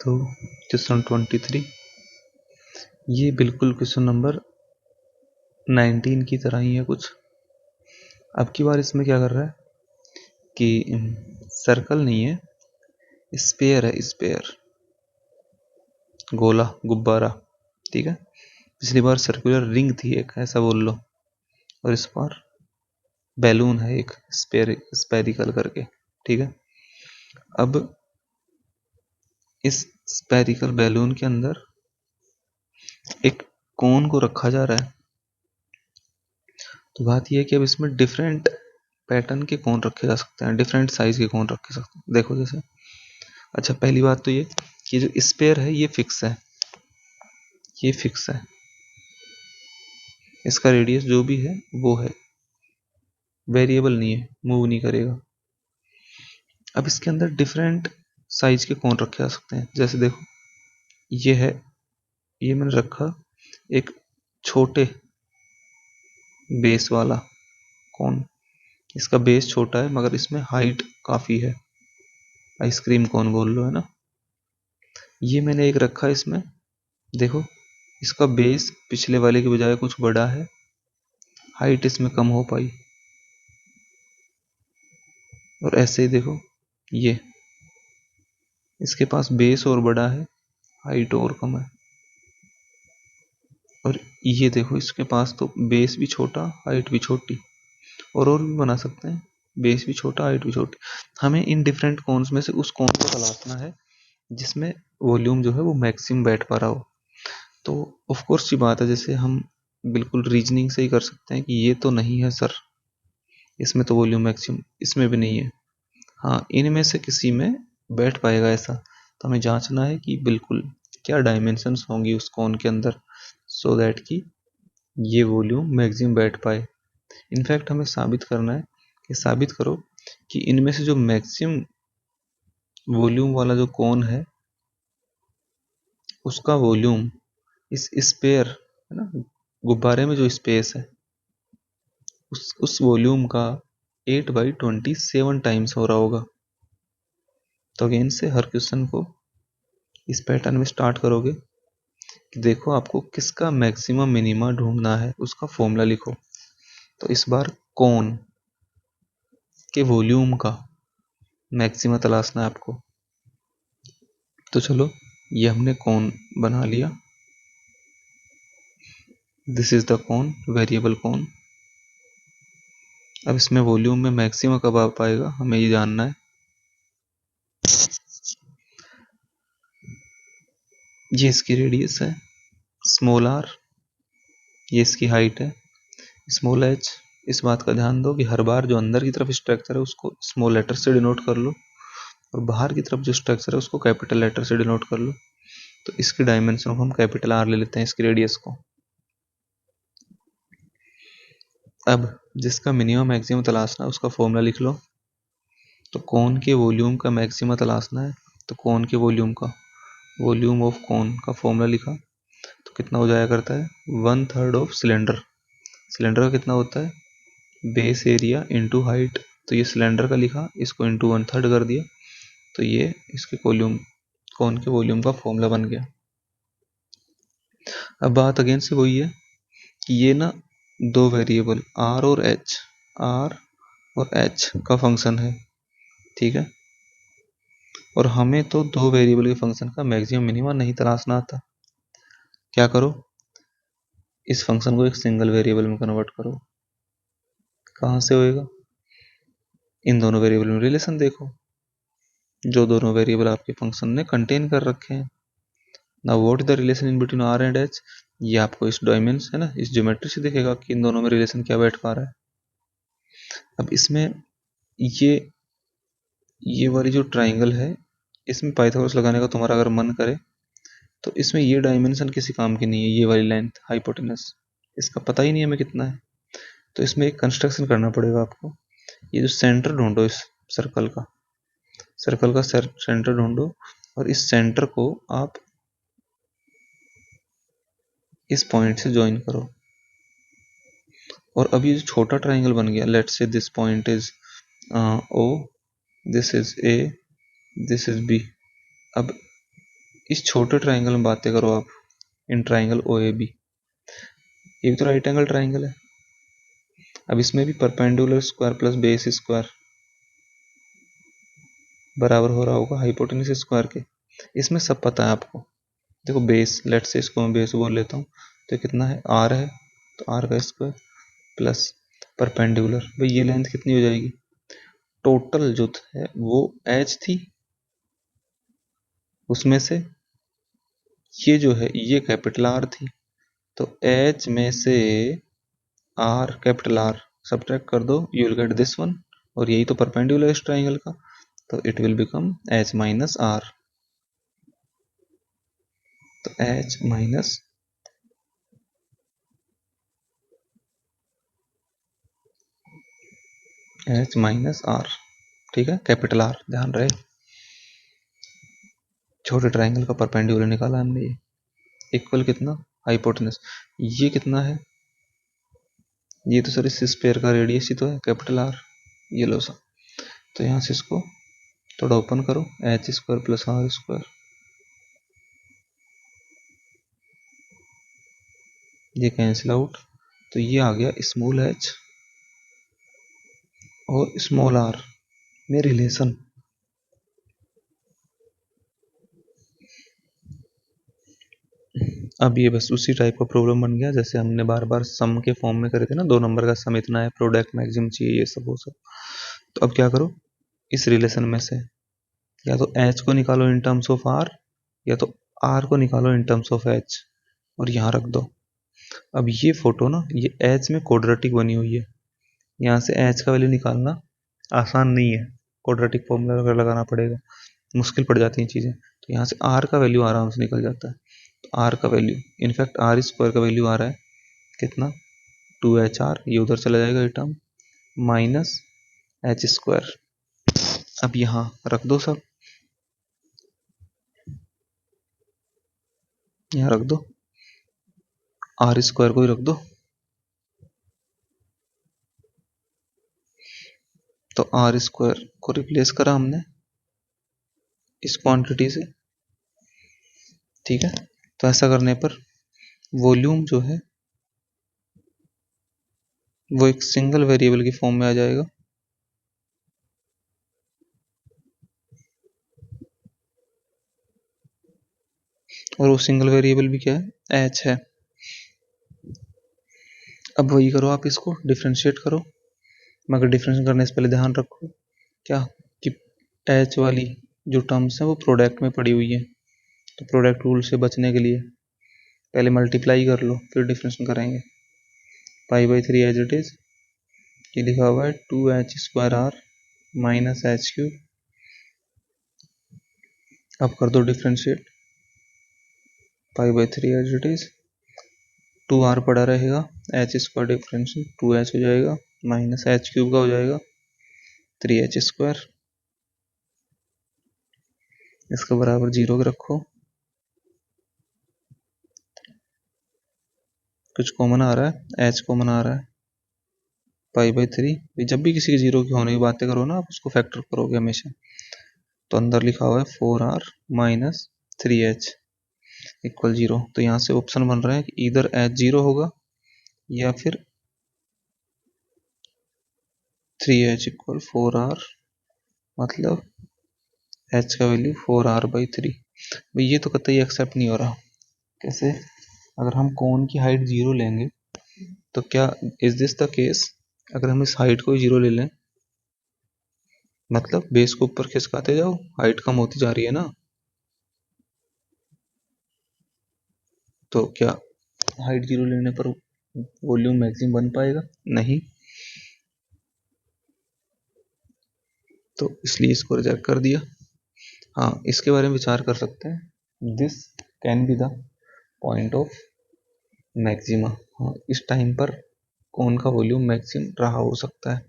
तो क्वेश्चन 23 ये बिल्कुल क्वेश्चन नंबर 19 की तरह ही है कुछ। अब की बार इसमें क्या कर रहा है कि सर्कल नहीं है, स्पेयर है, स्पेयर, गोला, गुब्बारा, ठीक है। पिछली बार सर्कुलर रिंग थी एक, ऐसा बोल लो, और इस बार बैलून है एक स्पेरिकल करके, ठीक है। अब इस स्पेरिकल बैलून के अंदर एक कोन को रखा जा रहा है। तो बात यह है कि अब इसमें डिफरेंट पैटर्न के कोन रखे जा सकते हैं, डिफरेंट साइज के कोन रखे जा सकते हैं। देखो जैसे, अच्छा पहली बात तो ये कि जो स्पेयर है ये फिक्स है, ये फिक्स है, इसका रेडियस जो भी है वो है, वेरिएबल नहीं है, मूव नहीं करेगा। अब इसके अंदर डिफरेंट साइज के कोन रखे जा सकते हैं। जैसे देखो ये है, ये मैंने रखा एक छोटे बेस वाला कोन, इसका बेस छोटा है मगर इसमें हाइट काफी है, आइसक्रीम कोन बोल लो, है ना। ये मैंने एक रखा इसमें, देखो इसका बेस पिछले वाले के बजाय कुछ बड़ा है, हाइट इसमें कम हो पाई। और ऐसे ही देखो ये, इसके पास बेस और बड़ा है, हाइट और कम है। और ये देखो इसके पास तो बेस भी छोटा, हाइट भी छोटी, और भी बना सकते हैं, बेस भी छोटा, हाइट भी छोटी। हमें इन डिफरेंट कोन्स में से उस कोन को तलाशना है जिसमें वॉल्यूम जो है वो मैक्सिमम बैठ पा रहा हो। तो ऑफ कोर्स की बात है, जैसे हम बिल्कुल रीजनिंग से ही कर सकते हैं कि ये तो नहीं है सर, इसमें तो वॉल्यूम मैक्सिमम, इसमें भी नहीं है, हाँ इनमें से किसी में बैठ पाएगा ऐसा। तो हमें जांचना है कि बिल्कुल क्या डायमेंशंस होंगी उस कोन के अंदर, सो दैट कि ये वॉल्यूम मैक्सिमम बैठ पाए। इनफैक्ट हमें साबित करना है कि साबित करो कि इनमें से जो मैक्सिमम वॉल्यूम वाला जो कोन है उसका वॉल्यूम इस स्पेयर, है ना, गुब्बारे में जो स्पेस है उस वॉल्यूम का 8/27 टाइम्स हो रहा होगा। तो अगेन से हर क्वेश्चन को इस पैटर्न में स्टार्ट करोगे कि देखो आपको किसका मैक्सिमम मिनिमा ढूंढना है, उसका फॉर्मूला लिखो। तो इस बार कोन के वॉल्यूम का मैक्सिमा तलाशना है आपको। तो चलो ये हमने कोन बना लिया, this is the cone, variable cone. अब इसमें वॉल्यूम में मैक्सिमा कब आ पाएगा हमें ये जानना है। ये इसकी रेडियस है स्मॉल r, ये इसकी हाइट है स्मॉल h। इस बात का ध्यान दो कि हर बार जो अंदर की तरफ स्ट्रक्चर है उसको स्मॉल लेटर से डिनोट कर लो, और बाहर की तरफ जो स्ट्रक्चर है उसको कैपिटल लेटर से डिनोट कर लो। तो इसकी डायमेंशन को हम कैपिटल R ले लेते हैं, इसकी रेडियस को। अब जिसका मिनिमम मैक्सिमम तलाशना है उसका फॉर्मूला लिख लो। तो कोन के वॉल्यूम का मैक्सिमा तलाशना है, तो कोन के वॉल्यूम का, वॉल्यूम ऑफ कोन का फॉर्मूला लिखा, तो कितना हो जाया करता है 1/3 ऑफ सिलेंडर। सिलेंडर का कितना होता है बेस एरिया इंटू हाइट, तो ये सिलेंडर का लिखा, इसको इंटू 1/3 कर दिया, तो ये इसके वॉल्यूम, कोन के वॉल्यूम का फॉर्मूला बन गया। अब बात अगेन से वही है कि ये ना दो वेरिएबल r और h का फंक्शन है, ठीक है। और हमें तो दो वेरिएबल के फंक्शन का मैक्सिमम मिनिमम नहीं तलाशना आता। क्या करो, इस फंक्शन को एक सिंगल वेरिएबल में कन्वर्ट करो। कहां से होएगा, इन दोनों वेरिएबल में रिलेशन देखो, जो दोनों वेरिएबल आपके फंक्शन ने कंटेन कर रखे हैं। Now what is the relation in between r and h, ये आपको इस डायमेंशन है ना, इस ज्योमेट्री से दिखेगा कि इन दोनों में रिलेशन क्या बैठ पा रहा है। अब इसमें ये वाली जो ट्राइंगल है, इसमें पाइथागोरस लगाने का तुम्हारा अगर मन करे तो इसमें ये डायमेंशन किसी काम की नहीं है, ये वाली लेंथ हाइपोटेनस, इसका पता ही नहीं हमें कितना है। तो इसमें एक कंस्ट्रक्शन करना पड़ेगा आपको। ये जो सेंटर ढूंढो इस सर्कल का, सेंटर ढूंढो, और इस सेंटर को आप इस पॉइंट से ज्वाइन करो। और अब ये जो छोटा ट्राइंगल बन गया, let's say this point is O, this is A, this is B। अब इस छोटे ट्राइंगल में बातें करो आप, in triangle O A B, ये भी तो राइट एंगल ट्राइंगल है। अब इसमें भी perpendicular square plus base square बराबर हो रहा होगा हाइपोटेन्यूज स्क्वायर के। इसमें सब पता है आपको। देखो बेस, लेट से इसको मैं बेस बोल लेता हूँ, तो कितना है, आर है, तो आर का स्क्वायर प्लस परपेंडिकुलर, भाई ये लेंथ कितनी हो जाएगी, टोटल जो है वो एच थी, उसमें से ये जो है ये कैपिटल आर थी, तो एच में से आर कैपिटल आर सब्ट्रैक्ट कर दो, you will get this one, और यही तो परपेंडिकुलर इस ट्राइंगल का, तो it will become H minus R. तो एच माइनस आर, ठीक है, कैपिटल आर ध्यान रहे। छोटे ट्राइंगल का परपेंडिकुलर निकाला हमने, ये इक्वल कितना, हाइपोटेनस, ये कितना है, ये तो सर इस स्पेयर का रेडियस ही तो है, कैपिटल आर, ये लो सा, तो यहाँ से इसको थोड़ा ओपन करो, H square plus R square, ये कैंसिल आउट, तो ये आ गया स्मॉल एच और स्मॉल आर में रिलेशन। अब ये बस उसी टाइप का प्रॉब्लम बन गया जैसे हमने बार बार सम के फॉर्म में करे थे ना, 2 नंबर का सम इतना है, प्रोडक्ट मैक्सिमम चाहिए, ये सब वो सब। तो अब क्या करो, इस रिलेशन में से या तो एच को निकालो इन टर्म्स ऑफ आर, या तो आर को निकालो इन टर्म्स ऑफ एच, और यहाँ रख दो। अब ये फोटो ना, ये एच में क्वाड्रेटिक बनी हुई है, यहाँ से एच का वैल्यू निकालना आसान नहीं है, क्वाड्रेटिक फॉर्मूला लगाना पड़ेगा, मुश्किल पड़ जाती हैं चीज़ें। तो यहाँ से आर का वैल्यू आराम से निकल जाता है, तो आर का वैल्यू, इनफैक्ट आर स्क्वायर का वैल्यू आ रहा है कितना, 2HR, ये उधर चला जाएगा ये टर्म, माइनस एच स्क्वायर। अब यहाँ रख दो सब, यहाँ रख दो, आर स्क्वायर को ही रख दो, तो आर स्क्वायर को रिप्लेस करा हमने इस क्वांटिटी से, ठीक है। तो ऐसा करने पर वॉल्यूम जो है वो एक सिंगल वेरिएबल की फॉर्म में आ जाएगा, और वो सिंगल वेरिएबल भी क्या है, एच है। अब वही करो, आप इसको डिफ्रेंशिएट करो, मगर डिफरेंशिएट करने से पहले ध्यान रखो क्या, कि एच वाली जो टर्म्स है वो प्रोडक्ट में पड़ी हुई है, तो प्रोडक्ट रूल से बचने के लिए पहले मल्टीप्लाई कर लो, फिर डिफरेंशिएट करेंगे। Pi by 3 as it is, ये लिखा हुआ है 2H square R minus H cube. अब कर दो differentiate, pi by 3 as it is, 2R पड़ा रहेगा, एच स्क्वायर डिफरेंशियल 2H हो जाएगा, माइनस एच क्यूब का हो जाएगा 3H स्क्वायर, इसका बराबर 0 रखो, कुछ कॉमन आ रहा है, एच कॉमन आ रहा है, पाई बाई 3, जब भी किसी के 0 की होने की बातें करो ना, आप उसको फैक्टर करोगे हमेशा, तो अंदर लिखा हुआ है 4R माइनस 3H इक्वल 0, तो यहाँ से ऑप्शन बन रहा है कि इधर H 0 होगा या फिर 3H इक्वल 4R, मतलब H का वैल्यू 4R बाई 3। भाई ये तो कतई एक्सेप्ट नहीं हो रहा, कैसे, अगर हम कोन की हाइट 0 लेंगे तो क्या इज दिस द केस, अगर हम इस हाइट को 0 ले लें, मतलब बेस को ऊपर खिसकाते जाओ, हाइट कम होती जा रही है ना, तो क्या हाइट 0 लेने पर वॉल्यूम मैक्सिमम बन पाएगा, नहीं, तो इसलिए इसको रिजेक्ट कर दिया। हाँ, इसके बारे में विचार कर सकते हैं, this can be the point of maxima, हाँ इस टाइम पर कौन का वॉल्यूम मैक्सिमम रहा हो सकता है,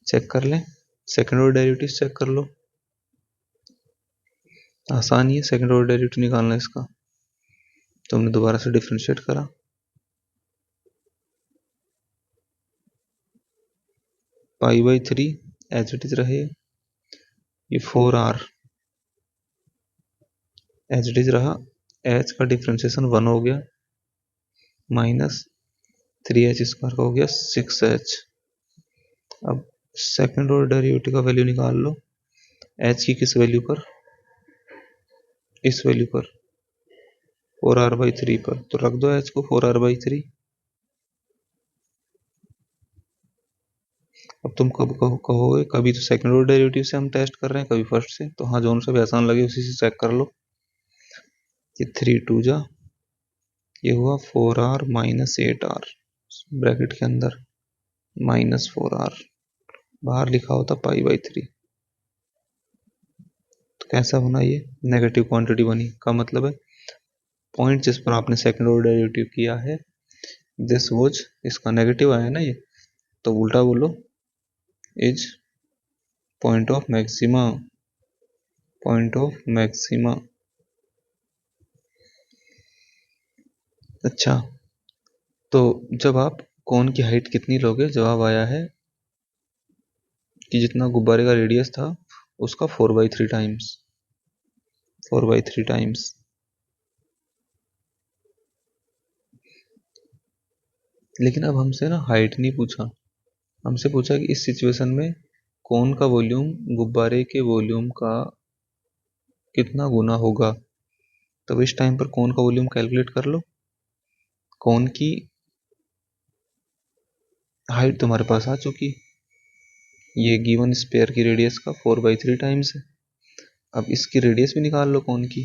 चेक कर लें, सेकेंड ऑर्डर डेरिवेटिव चेक कर लो, आसान ही है सेकेंड ऑर्डर डेरिवेटिव निकालना इसका, तो हमने दोबारा से डिफ्रेंशिएट करा, pi by 3 as it is रहे, ये 4R एच डी रहा, एच का डिफ्रेंसिएशन 1 हो गया, माइनस 3h² का हो गया 6h। अब सेकेंड ऑर्डर डेरिवेटिव का वैल्यू निकाल लो, एच की किस वैल्यू पर, इस वैल्यू पर 4r/3 पर, तो रख दो एच को 4r/3। अब तुम कब कहोगे, कभी तो सेकंड ऑर्डर डेरिवेटिव से हम टेस्ट कर रहे हैं, कभी फर्स्ट से, तो हाँ जोन सा भी आसान लगे उसी से चेक कर लो। ये 3 2 जा, ये हुआ 4r माइनस 8r ब्रैकेट के अंदर माइनस 4r, बाहर लिखा होता π/3। तो कैसा बना, ये नेगेटिव क्वांटिटी बनी, का मतलब है पॉइंट जिस पर आपने सेकंड ऑर्डर डेरिवेटिव किया है दिस वॉज, इसका नेगेटिव आया ना ये, तो उल्टा बोलो is point of maxima, point of maxima. अच्छा, तो जब आप कोन की हाइट कितनी लोगे, जवाब आया है कि जितना गुब्बारे का रेडियस था उसका 4/3 टाइम्स, 4/3 टाइम्स। लेकिन अब हमसे ना हाइट नहीं पूछा, हमसे पूछा कि इस सिचुएशन में कोन का वॉल्यूम गुब्बारे के वॉल्यूम का कितना गुना होगा। तब इस टाइम पर कोन का वॉल्यूम कैलकुलेट कर लो। कोन की हाइट तुम्हारे पास आ चुकी, ये गिवन स्पेयर की रेडियस का 4/3 टाइम्स है। अब इसकी रेडियस भी निकाल लो कोन की।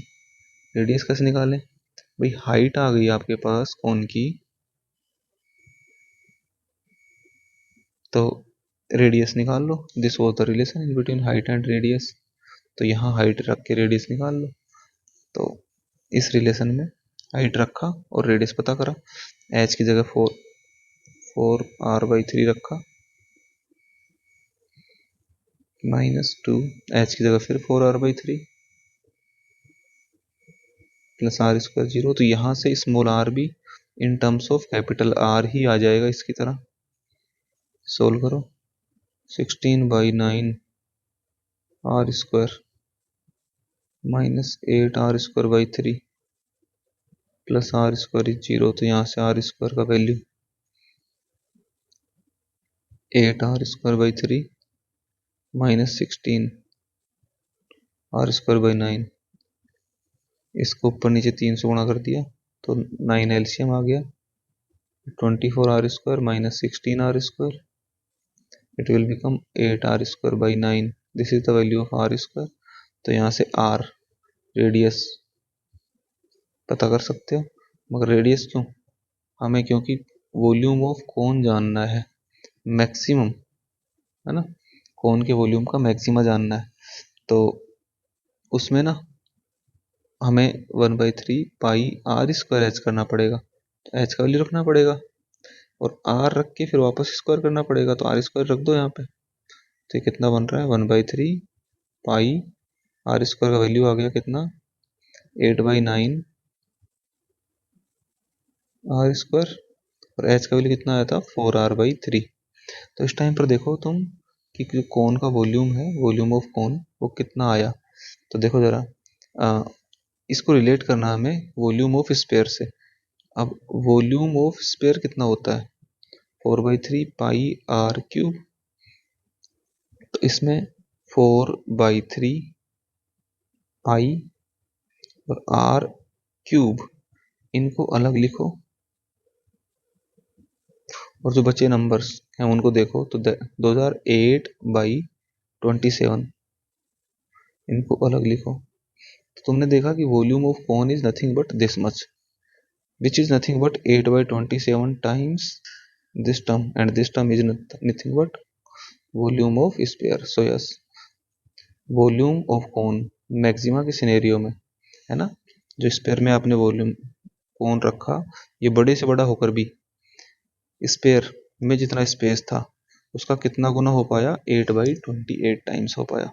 रेडियस कैसे निकालें भाई, हाइट आ गई आपके पास कोन की, तो रेडियस निकाल लो। This was the relation in between height and radius. तो यहाँ हाइट रख के रेडियस निकाल लो। तो इस रिलेशन में हाइट रखा और रेडियस पता करा, एच की जगह 4r/3 रखा, -2, एच की जगह फिर 4r/3 प्लस r² 0। तो यहाँ से स्मॉल r भी in terms of capital R ही आ जाएगा इसकी तरह। सोल्व करो, 16/9 r² -8r² 3 प्लस r² 0। तो यहाँ से r² का वैल्यू 8r² 3 -16 r²/9। इसको ऊपर नीचे 3 से गुणा कर दिया तो 9 एलसीएम आ गया, 24r² -16r², it will become 8r²/9। This is the value of r²। तो यहाँ से r रेडियस पता कर सकते हो, मगर रेडियस क्यों हमें, क्योंकि वॉल्यूम ऑफ कोन जानना है, मैक्सिमम है ना, कोन के वॉल्यूम का मैक्सिमा जानना है। तो उसमें ना हमें 1/3 πr² h करना पड़ेगा, तो h का वैल्यू रखना पड़ेगा और r रख के फिर वापस स्क्वायर करना पड़ेगा, तो r² रख दो यहाँ पे। तो ये कितना बन रहा है, 1/3 πr² का वैल्यू आ गया कितना, 8/9 r², और h का वैल्यू कितना आया था 4r/3। तो इस टाइम पर देखो तुम कि जो कोन का वॉल्यूम है, वॉल्यूम ऑफ कोन वो कितना आया। तो देखो जरा, इसको रिलेट करना हमें वॉल्यूम ऑफ स्पेयर से। अब वॉल्यूम ऑफ स्पेयर कितना होता है, 4/3 πr³। तो इसमें 4/3 पाई और r³ इनको अलग लिखो और जो बचे नंबर्स हैं उनको देखो, तो 2008/27 इनको अलग लिखो। तो तुमने देखा कि volume of cone is nothing but this much, which is nothing but 8/27 times this term, and this term is nothing but volume of sphere. So yes, volume of cone maxima के सिनेरियो में है ना, जो spare में आपने volume कोन रखा, ये बड़े से बड़ा होकर भी स्पेयर में जितना स्पेस था उसका कितना गुना हो पाया, 8/28 टाइम्स हो पाया।